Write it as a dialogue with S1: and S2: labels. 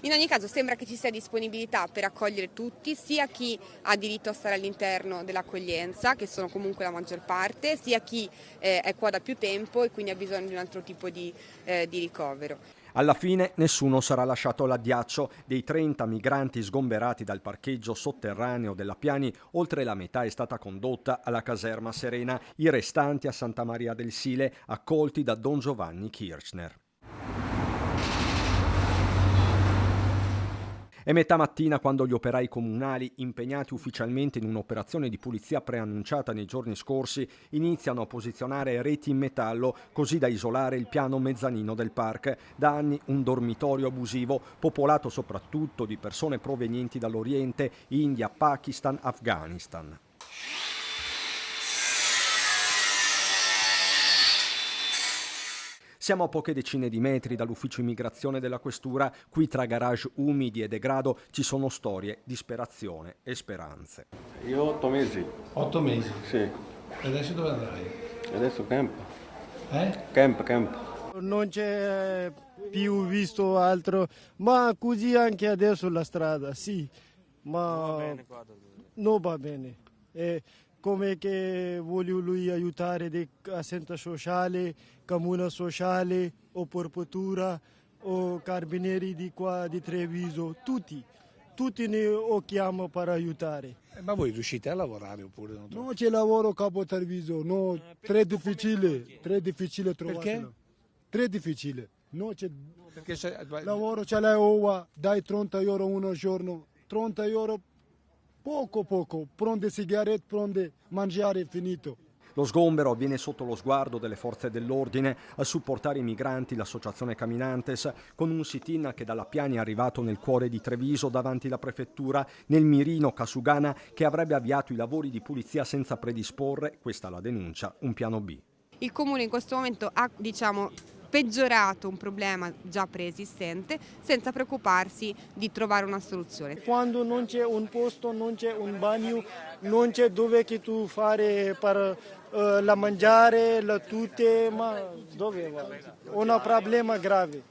S1: In ogni caso sembra che ci sia disponibilità per accogliere tutti, sia chi ha diritto a stare all'interno dell'accoglienza, che sono comunque la maggior parte, sia chi è qua da più tempo e quindi ha bisogno di un altro tipo di ricovero.
S2: Alla fine nessuno sarà lasciato all'addiaccio. Dei 30 migranti sgomberati dal parcheggio sotterraneo della Piani, oltre la metà è stata condotta alla caserma Serena, i restanti a Santa Maria del Sile, accolti da Don Giovanni Kirchner. È metà mattina quando gli operai comunali, impegnati ufficialmente in un'operazione di pulizia preannunciata nei giorni scorsi, iniziano a posizionare reti in metallo così da isolare il piano mezzanino del park. Da anni un dormitorio abusivo, popolato soprattutto di persone provenienti dall'Oriente, India, Pakistan, Afghanistan. Siamo a poche decine di metri dall'ufficio immigrazione della questura. Qui tra garage umidi e degrado ci sono storie, disperazione e speranze.
S3: Io 8 mesi.
S4: 8 mesi?
S3: Sì.
S4: E adesso dove andrai?
S3: Adesso camp. Camp.
S5: Non c'è più visto altro, ma così anche adesso la strada, sì, ma non va bene. Come che voglio lui aiutare di assistente sociale, comune sociale, o porpatura, o carabinieri di qua di Treviso, tutti ne chiamo per aiutare.
S4: Ma voi riuscite a lavorare oppure non?
S5: Non c'è lavoro capo Treviso, no, tre difficile trovare.
S4: Perché?
S5: Tre difficile, non c'è
S4: Perché se...
S5: lavoro, c'è la uova, dai 30 euro un giorno, 30 euro poco, prende sigarette, prende mangiare, finito.
S2: Lo sgombero avviene sotto lo sguardo delle forze dell'ordine. A supportare i migranti l'associazione Caminantes, con un sit-in che dalla Piani è arrivato nel cuore di Treviso davanti alla prefettura, nel mirino Casugana, che avrebbe avviato i lavori di pulizia senza predisporre, questa la denuncia, un piano B.
S1: Il Comune in questo momento ha, peggiorato un problema già preesistente senza preoccuparsi di trovare una soluzione.
S5: Quando non c'è un posto, non c'è un bagno, non c'è dove che tu fare per la mangiare, la tutte, ma dove va? Un problema grave.